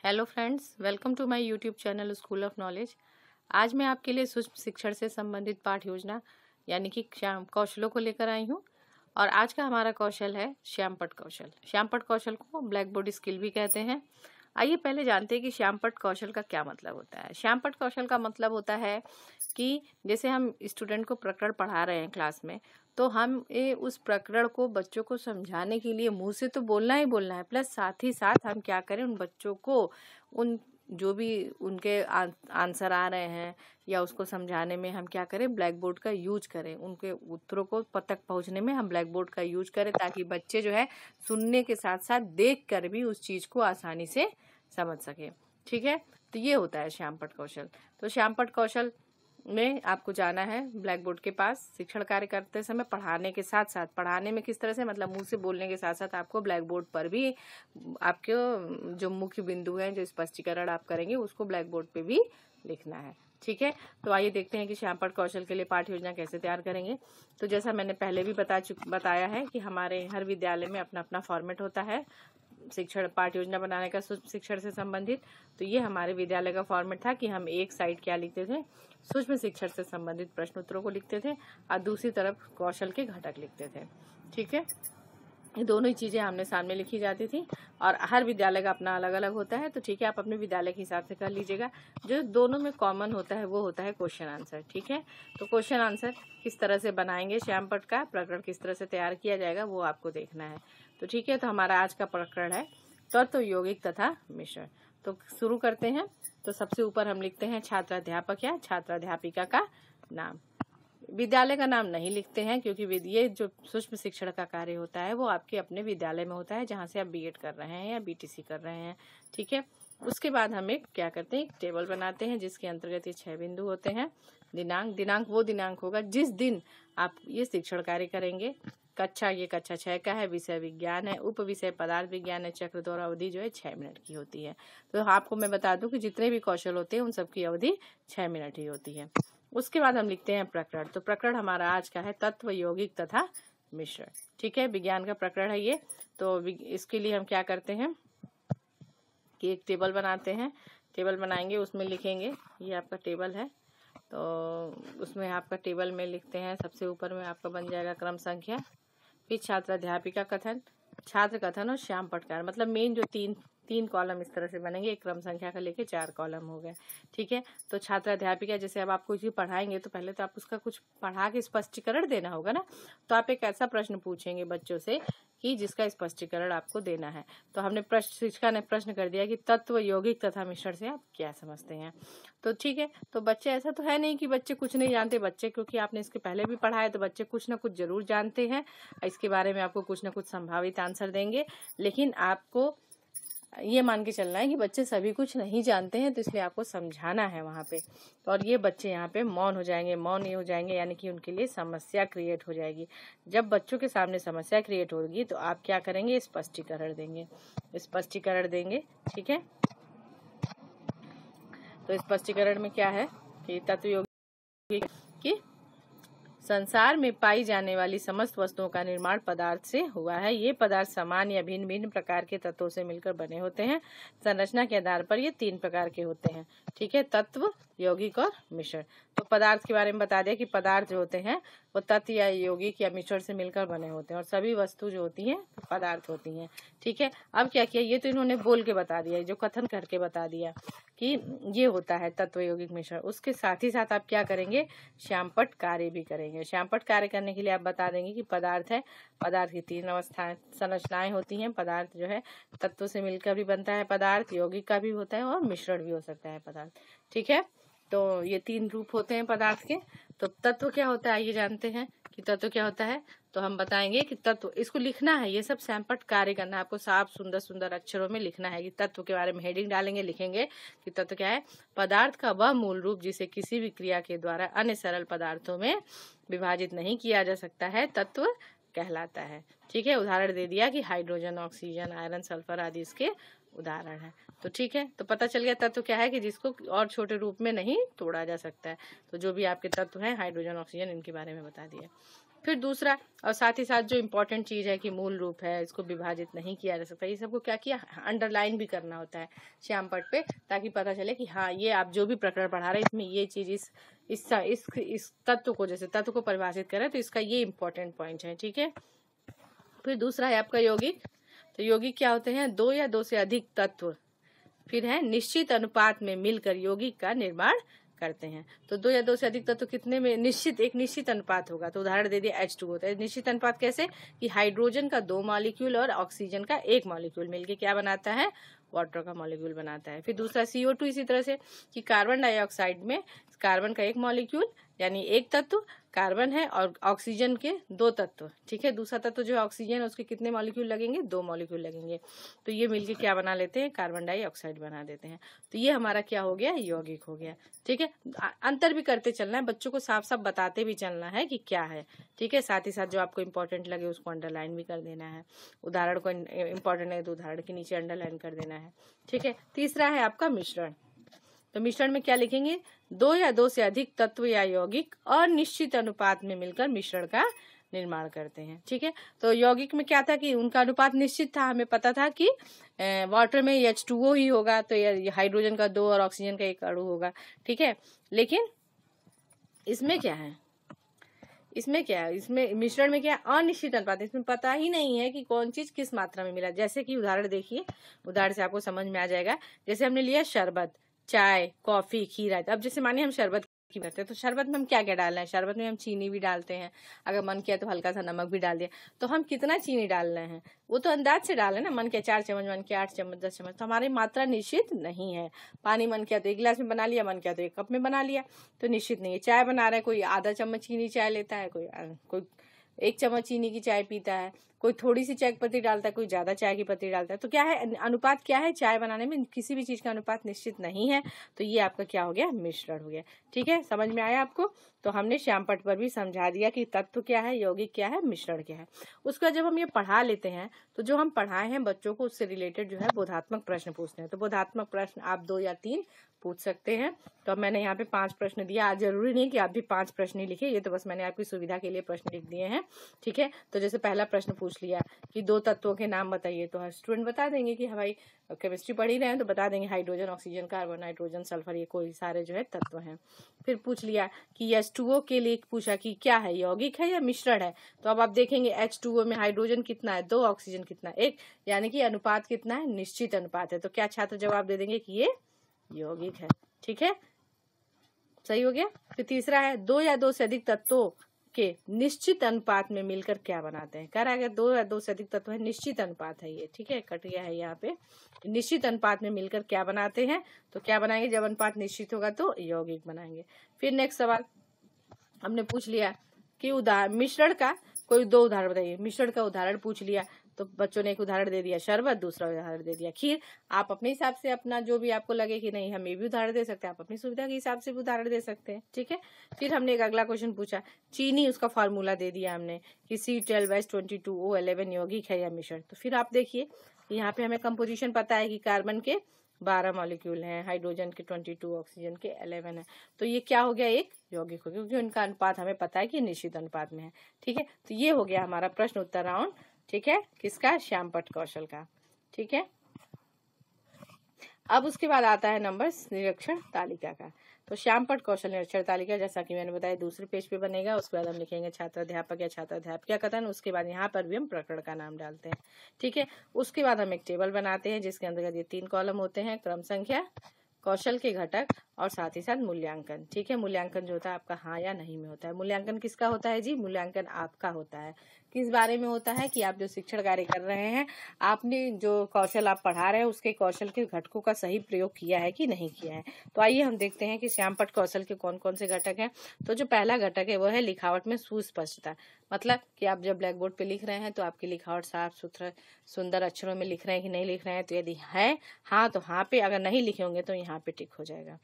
Hello friends, welcome to my YouTube channel school of knowledge. आज मैं आपके लिए सूक्ष्म शिक्षण से संबंधित पाठ योजना यानी कि श्याम कौशलों को लेकर आई हूँ। और आज का हमारा कौशल है श्यामपट्ट कौशल। श्यामपट्ट कौशल को ब्लैक बोर्ड स्किल भी कहते हैं। आइए पहले जानते हैं कि श्यामपट्ट कौशल का क्या मतलब होता है। श्यामपट्ट कौशल का मतलब होता है कि जैसे हम स्टूडेंट को प्रकरण पढ़ा रहे हैं क्लास में, तो हम उस प्रकरण को बच्चों को समझाने के लिए मुंह से तो बोलना ही बोलना है, प्लस साथ ही साथ हम क्या करें, उन बच्चों को उन जो भी उनके आंसर आ रहे हैं या उसको समझाने में हम क्या करें, ब्लैक बोर्ड का यूज करें। उनके उत्तरों को तक पहुंचने में हम ब्लैक बोर्ड का यूज करें, ताकि बच्चे जो है सुनने के साथ साथ देख कर भी उस चीज को आसानी से समझ सके। ठीक है, तो ये होता है श्यामपट्ट कौशल। तो श्यामपट्ट कौशल में आपको जाना है ब्लैक बोर्ड के पास। शिक्षण कार्य करते समय पढ़ाने के साथ साथ, पढ़ाने में किस तरह से, मतलब मुंह से बोलने के साथ साथ आपको ब्लैक बोर्ड पर भी आपके जो मुख्य बिंदु हैं, जो स्पष्टीकरण आप करेंगे, उसको ब्लैक बोर्ड पे भी लिखना है। ठीक है, तो आइए देखते हैं कि श्यामपट्ट कौशल के लिए पाठ योजना कैसे तैयार करेंगे। तो जैसा मैंने पहले भी बताया है कि हमारे हर विद्यालय में अपना अपना फॉर्मेट होता है शिक्षण पाठ योजना बनाने का सूक्ष्म शिक्षण से संबंधित। तो ये हमारे विद्यालय का फॉर्मेट था कि हम एक साइड क्या लिखते थे, सूक्ष्म शिक्षण से संबंधित प्रश्न उत्तरों को लिखते थे, और दूसरी तरफ कौशल के घटक लिखते थे। ठीक है, ये दोनों ही चीजें आमने सामने लिखी जाती थी, और हर विद्यालय का अपना अलग अलग होता है। तो ठीक है, आप अपने विद्यालय के हिसाब से कर लीजिएगा। जो दोनों में कॉमन होता है वो होता है क्वेश्चन आंसर। ठीक है, तो क्वेश्चन आंसर किस तरह से बनाएंगे, श्यामपट्ट का प्रकरण किस तरह से तैयार किया जाएगा, वो आपको देखना है। तो ठीक है, तो हमारा आज का प्रकरण है तत्व, यौगिक तथा मिश्रण। तो शुरू करते हैं। तो सबसे ऊपर हम लिखते हैं छात्राध्यापक या छात्राध्यापिका का नाम। विद्यालय का नाम नहीं लिखते हैं, क्योंकि ये जो सूक्ष्म शिक्षण का कार्य होता है वो आपके अपने विद्यालय में होता है, जहाँ से आप बीएड कर रहे हैं या बीटीसी कर रहे हैं। ठीक है, उसके बाद हम एक क्या करते हैं, एक टेबल बनाते हैं जिसके अंतर्गत ये 6 बिंदु होते हैं। दिनांक वो दिनांक होगा जिस दिन आप ये शिक्षण कार्य करेंगे। कक्षा, ये कक्षा 6 का है, विषय विज्ञान है, उप विषय पदार्थ विज्ञान है, चक्र दौड़ अवधि जो है 6 मिनट की होती है। तो आपको मैं बता दूं कि जितने भी कौशल होते हैं उन सबकी अवधि 6 मिनट ही होती है। उसके बाद हम लिखते हैं प्रकरण। तो प्रकरण हमारा आज का है तत्व, यौगिक तथा मिश्रण। ठीक है, विज्ञान का प्रकरण है ये। तो इसके लिए हम क्या करते हैं कि एक टेबल बनाते हैं। टेबल बनाएंगे, उसमें लिखेंगे, ये आपका टेबल है। तो उसमें आपका टेबल में लिखते हैं, सबसे ऊपर में आपका बन जाएगा क्रम संख्या, फिर छात्राध्यापिका कथन, छात्र कथन और श्यामपट्ट कार्य। मतलब मेन जो तीन कॉलम इस तरह से बनेंगे, एक क्रम संख्या का लेके 4 कॉलम हो गए। ठीक है, तो छात्राध्यापिका, जैसे अब आप कुछ भी पढ़ाएंगे तो पहले तो आप उसका कुछ पढ़ा के स्पष्टीकरण देना होगा ना। तो आप एक ऐसा प्रश्न पूछेंगे बच्चों से कि जिसका स्पष्टीकरण आपको देना है। तो हमने शिक्षिका ने प्रश्न कर दिया कि तत्व, यौगिक तथा मिश्रण से आप क्या समझते हैं। तो ठीक है, तो बच्चे, ऐसा तो है नहीं कि बच्चे कुछ नहीं जानते। बच्चे, क्योंकि आपने इसके पहले भी पढ़ा है, तो बच्चे कुछ ना कुछ जरूर जानते हैं। इसके बारे में आपको कुछ ना कुछ संभावित आंसर देंगे, लेकिन आपको ये मान के चलना है कि बच्चे सभी कुछ नहीं जानते हैं, तो इसलिए आपको समझाना है वहाँ पे। और ये बच्चे यहाँ पे मौन हो जाएंगे। मौन ये हो जाएंगे यानी कि उनके लिए समस्या क्रिएट हो जाएगी। जब बच्चों के सामने समस्या क्रिएट होगी तो आप क्या करेंगे, स्पष्टीकरण देंगे। स्पष्टीकरण देंगे, ठीक है। तो स्पष्टीकरण में क्या है कि तत्व, यौगिक की संसार में पाई जाने वाली समस्त वस्तुओं का निर्माण पदार्थ से हुआ है। ये पदार्थ समान या भिन्न भिन्न प्रकार के तत्वों से मिलकर बने होते हैं। संरचना के आधार पर ये 3 प्रकार के होते हैं। ठीक है, तत्व, यौगिक और मिश्रण। तो पदार्थ के बारे में बता दिया कि पदार्थ जो होते हैं वो तत्व या यौगिक या मिश्रण से मिलकर बने होते हैं, और सभी वस्तु जो होती हैं पदार्थ होती हैं। ठीक है, अब क्या किया, ये तो इन्होंने बोल के बता दिया, जो कथन करके बता दिया कि ये होता है तत्व, यौगिक, मिश्रण। उसके साथ ही साथ आप क्या करेंगे, श्यामपट्ट कार्य भी करेंगे। श्यामपट्ट कार्य करने के लिए आप बता देंगे कि पदार्थ है, पदार्थ की 3 अवस्थाएं, संरचनाएं होती हैं। पदार्थ जो है तत्व से मिलकर भी बनता है पदार्थ, यौगिक का भी होता है और मिश्रण भी हो सकता है पदार्थ। ठीक है, तो ये 3 रूप होते हैं पदार्थ के। तो तत्व क्या होता है, ये जानते हैं कि तत्व क्या होता है। तो हम बताएंगे कि तत्व, इसको लिखना है, ये सब श्यामपट्ट कार्य करना है आपको, साफ सुंदर सुंदर अक्षरों में लिखना है कि तत्व के बारे में हेडिंग डालेंगे, लिखेंगे कि तत्व क्या है, पदार्थ का वह मूल रूप जिसे किसी भी क्रिया के द्वारा अन्य सरल पदार्थों में विभाजित नहीं किया जा सकता है, तत्व कहलाता है। ठीक है, उदाहरण दे दिया कि हाइड्रोजन, ऑक्सीजन, आयरन, सल्फर आदि इसके उदाहरण है। तो ठीक है, तो पता चल गया तत्व क्या है कि जिसको और छोटे रूप में नहीं तोड़ा जा सकता है। तो जो भी आपके तत्व हैं, हाइड्रोजन, ऑक्सीजन, इनके बारे में बता दिया। फिर दूसरा और साथ ही साथ जो इम्पोर्टेंट चीज़ है कि मूल रूप है, इसको विभाजित नहीं किया जा सकता, ये सबको क्या किया, अंडरलाइन भी करना होता है श्यामपट्ट पे, ताकि पता चले कि हाँ ये आप जो भी प्रकरण पढ़ा रहे हैं इसमें ये चीज़ इस तत्व को, जैसे तत्व को परिभाषित करें तो इसका ये इम्पोर्टेंट पॉइंट है। ठीक है, फिर दूसरा है आपका यौगिक। तो यौगिक क्या होते हैं, दो या दो से अधिक तत्व फिर है निश्चित अनुपात में मिलकर यौगिक का निर्माण करते हैं। तो दो या दो से अधिक तत्व कितने में, एक निश्चित अनुपात होगा। तो उदाहरण दे दिया H2 होता है। निश्चित अनुपात कैसे, कि हाइड्रोजन का 2 मॉलिक्यूल और ऑक्सीजन का 1 मॉलिक्यूल मिलके क्या बनाता है, वाटर का मॉलिक्यूल बनाता है। फिर दूसरा CO2 इसी तरह से, कि कार्बन डाइऑक्साइड में कार्बन का 1 मॉलिक्यूल यानी एक तत्व कार्बन है और ऑक्सीजन के 2 तत्व। ठीक है, दूसरा तत्व जो है ऑक्सीजन है उसके कितने मॉलिक्यूल लगेंगे, 2 मॉलिक्यूल लगेंगे। तो ये मिलके क्या बना लेते हैं, कार्बन डाइऑक्साइड बना देते हैं। तो ये हमारा क्या हो गया, यौगिक हो गया। ठीक है, अंतर भी करते चलना है, बच्चों को साफ साफ बताते भी चलना है कि क्या है। ठीक है, साथ ही साथ जो आपको इंपॉर्टेंट लगे उसको अंडरलाइन भी कर देना है। उदाहरण को इंपॉर्टेंट है तो उदाहरण के नीचे अंडरलाइन कर देना है। ठीक है, तीसरा है आपका मिश्रण। तो मिश्रण में क्या लिखेंगे, दो या दो से अधिक तत्व या यौगिक अनिश्चित अनुपात में मिलकर मिश्रण का निर्माण करते हैं। ठीक है, तो यौगिक में क्या था कि उनका अनुपात निश्चित था, हमें पता था कि वाटर में H2O ही होगा, तो हाइड्रोजन का 2 और ऑक्सीजन का 1 अणु होगा। ठीक है, लेकिन इसमें क्या है, इसमें मिश्रण में क्या है, अनिश्चित अनुपात, इसमें पता ही नहीं है कि कौन चीज किस मात्रा में मिला। जैसे कि उदाहरण देखिए, उदाहरण से आपको समझ में आ जाएगा। जैसे हमने लिया शरबत, चाय, कॉफी, खीर। अब जैसे मानिए हम शरबत की करते हैं, तो शरबत में हम क्या क्या डाल रहे हैं, शरबत में हम चीनी भी डालते हैं, अगर मन किया तो हल्का सा नमक भी डाल दिया। तो हम कितना चीनी डाल रहे हैं वो तो अंदाज से डाल रहे हैं ना, मन किया 4 चम्मच, मन किया 8 चम्मच, 10 चम्मच, तो हमारी मात्रा निश्चित नहीं है। पानी मन किया तो 1 गिलास में बना लिया, मन किया तो 1 कप में बना लिया, तो निश्चित नहीं है। चाय बना रहे हैं, कोई आधा चम्मच चीनी चाय लेता है, कोई 1 चम्मच चीनी की चाय पीता है, कोई थोड़ी सी चाय की पत्ती डालता है, कोई ज्यादा चाय की पत्ती डालता है। तो क्या है, अनुपात क्या है, चाय बनाने में किसी भी चीज का अनुपात निश्चित नहीं है। तो ये आपका क्या हो गया, मिश्रण हो गया। ठीक है, समझ में आया आपको। तो हमने श्यामपट्ट पर भी समझा दिया कि तत्व क्या है, यौगिक क्या है, मिश्रण क्या है। उसका जब हम ये पढ़ा लेते हैं तो जो हम पढ़ाए हैं बच्चों को उससे रिलेटेड जो है बोधात्मक प्रश्न पूछते हैं। तो बोधात्मक प्रश्न आप 2 या 3 पूछ सकते हैं। तो अब मैंने यहाँ पे 5 प्रश्न दिया। आज जरूरी नहीं कि आप भी 5 प्रश्न ही लिखे, ये तो बस मैंने आपकी सुविधा के लिए प्रश्न लिख दिए हैं। ठीक है, तो जैसे पहला प्रश्न पूछ लिया कि 2 तत्वों के नाम बताइए, तो हर स्टूडेंट बता देंगे कि भाई केमिस्ट्री पढ़ ही रहे हैं तो बता देंगे hydrogen, oxygen, carbon, nitrogen, sulphur, ये कोई सारे जो है तत्व हैं। फिर पूछ लिया कि H2O के लिए पूछा कि क्या है, यौगिक है या मिश्रण है। तो अब आप देखेंगे H2O में हाइड्रोजन कितना है, 2, ऑक्सीजन कितना है, 1, यानी कि अनुपात कितना है, निश्चित अनुपात है। तो क्या छात्र जवाब दे देंगे कि ये यौगिक है। ठीक है, सही हो गया। फिर तीसरा है 2 या 2 से अधिक तत्वों के निश्चित अनुपात में मिलकर क्या बनाते हैं। कह रहा है 2 या 2 से अधिक तत्व है, निश्चित अनुपात है ये। ठीक है, कट गया है यहाँ पे, निश्चित अनुपात में मिलकर क्या बनाते हैं। तो क्या बनाएंगे, जब अनुपात निश्चित होगा तो यौगिक बनाएंगे। फिर नेक्स्ट सवाल हमने पूछ लिया कि मिश्रण का कोई 2 उदाहरण बताइए। मिश्रण का उदाहरण पूछ लिया, तो बच्चों ने एक उदाहरण दे दिया शरबत, दूसरा उदाहरण दे दिया खीर। आप अपने हिसाब से अपना जो भी आपको लगे कि नहीं हम ये भी उदाहरण दे सकते हैं, आप अपनी सुविधा के हिसाब से भी उदाहरण दे सकते हैं। ठीक है, फिर हमने एक अगला क्वेश्चन पूछा, चीनी, उसका फॉर्मूला दे दिया हमने कि C12H22O11 यौगिक है या मिश्रण। तो फिर आप देखिए यहाँ पे हमें कंपोजिशन पता है कि कार्बन के 12 मॉलिक्यूल हैं, हाइड्रोजन के 22, ऑक्सीजन के 11 है। तो ये क्या हो गया, एक यौगिक हो गया, क्योंकि उनका अनुपात हमें पता है कि निश्चित अनुपात में है। ठीक है, तो ये हो गया हमारा प्रश्न उत्तर राउंड। ठीक है, किसका, श्यामपट्ट कौशल का। ठीक है, अब उसके बाद आता है नंबर निरीक्षण तालिका का। तो श्यामपट्ट कौशल निरीक्षण तालिका, जैसा कि मैंने बताया, दूसरे पेज पे बनेगा। उसके बाद हम लिखेंगे छात्राध्यापक या छात्राध्यापिका कथन। उसके बाद यहाँ पर भी हम प्रकरण का नाम डालते हैं। ठीक है, उसके बाद हम एक टेबल बनाते हैं जिसके अंतर्गत ये 3 कॉलम होते हैं, क्रम संख्या, कौशल के घटक और साथ ही साथ मूल्यांकन। ठीक है, मूल्यांकन जो होता है आपका हाँ या नहीं में होता है। मूल्यांकन किसका होता है जी, मूल्यांकन आपका होता है। किस बारे में होता है कि आप जो शिक्षण कार्य कर रहे हैं, आपने जो कौशल आप पढ़ा रहे हैं उसके कौशल के घटकों का सही प्रयोग किया है कि नहीं किया है। तो आइए हम देखते हैं कि श्यामपट्ट कौशल के कौन कौन से घटक हैं। तो जो पहला घटक है वो है लिखावट में सुस्पष्टता। मतलब कि आप जब ब्लैक बोर्ड पे लिख रहे हैं तो आपकी लिखावट साफ सुथरा सुंदर अक्षरों में लिख रहे हैं कि नहीं लिख रहे हैं। तो यदि है हाँ तो हाँ पे, अगर नहीं लिखे होंगे तो यहाँ पे टिक हो जाएगा।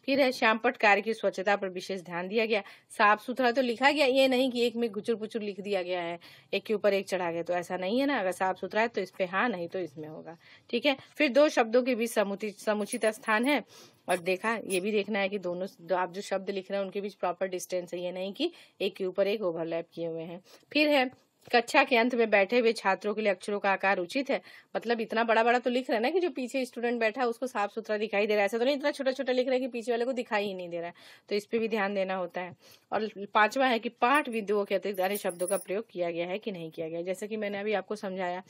फिर है श्यामपट्ट कार्य की स्वच्छता पर विशेष ध्यान दिया गया। साफ सुथरा तो लिखा गया, ये नहीं कि एक में गुचुर पुचुर लिख दिया गया है, एक के ऊपर एक चढ़ा के, तो ऐसा नहीं है ना। अगर साफ सुथरा है तो इस पे हाँ, नहीं तो इसमें होगा। ठीक है, फिर दो शब्दों के बीच समुचित स्थान है, और देखा, ये भी देखना है कि दोनों आप जो शब्द लिख रहे हैं उनके बीच प्रॉपर डिस्टेंस है, ये नहीं कि एक के ऊपर एक ओवरलैप किए हुए हैं। फिर है कक्षा के अंत में बैठे हुए छात्रों के लिए अक्षरों का आकार उचित है। मतलब इतना बड़ा बड़ा तो लिख रहे हैं ना कि जो पीछे स्टूडेंट बैठा है उसको साफ सुथरा दिखाई दे रहा है, ऐसा तो नहीं इतना छोटा छोटा लिख रहे हैं कि पीछे वाले को दिखाई ही नहीं दे रहा है। तो इस पे भी ध्यान देना होता है। और पांचवा है कि पाठ बिंदुओं के अतिरिक्त अन्य शब्दों का प्रयोग किया गया है कि नहीं किया गया। जैसे कि मैंने अभी आपको समझाया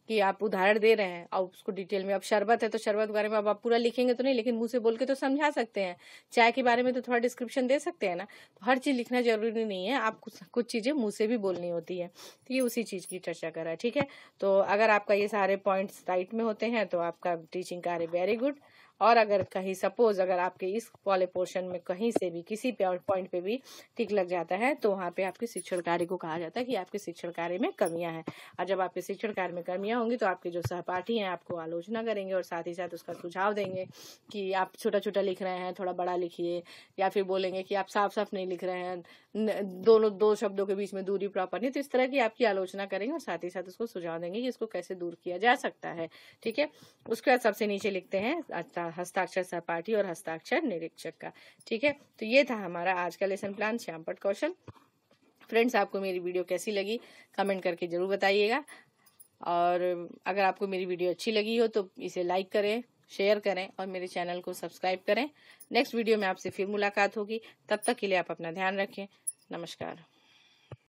कि आप उदाहरण दे रहे हैं और उसको डिटेल में, अब शरबत है तो शरबत के बारे में अब आप पूरा लिखेंगे तो नहीं, लेकिन मुंह से बोल के तो समझा सकते हैं। चाय के बारे में तो थोड़ा डिस्क्रिप्शन दे सकते हैं ना। तो हर चीज लिखना जरूरी नहीं है, आप कुछ चीजें मुंह से भी बोलनी होती है। तो ये उसी चीज की चर्चा कर रहा है। ठीक है, तो अगर आपका ये सारे पॉइंट्स राइट में होते हैं तो आपका टीचिंग कार्य वेरी गुड। और अगर कहीं सपोज अगर आपके इस वाले पोर्शन में कहीं से भी किसी पॉइंट पे भी टिक लग जाता है तो वहाँ पे आपके शिक्षण कार्य को कहा जाता है कि आपके शिक्षण कार्य में कमियां हैं। और जब आपके शिक्षण कार्य में कमियां होंगी तो आपके जो सहपाठी हैं आपको आलोचना करेंगे और साथ ही साथ उसका सुझाव देंगे कि आप छोटा छोटा लिख रहे हैं, थोड़ा बड़ा लिखिए, या फिर बोलेंगे कि आप साफ साफ नहीं लिख रहे हैं, दो शब्दों के बीच में दूरी प्रॉपर नहीं। तो इस तरह की आपकी आलोचना करेंगे और साथ ही साथ उसको सुझाव देंगे कि इसको कैसे दूर किया जा सकता है। ठीक है, उसके बाद सबसे नीचे लिखते हैं हस्ताक्षर सहपाठी और हस्ताक्षर निरीक्षक का। ठीक है, तो ये था हमारा आज का लेसन प्लान श्यामपट्ट कौशल। फ्रेंड्स, आपको मेरी वीडियो कैसी लगी कमेंट करके जरूर बताइएगा। और अगर आपको मेरी वीडियो अच्छी लगी हो तो इसे लाइक करें, शेयर करें और मेरे चैनल को सब्सक्राइब करें। नेक्स्ट वीडियो में आपसे फिर मुलाकात होगी, तब तक के लिए आप अपना ध्यान रखें। नमस्कार।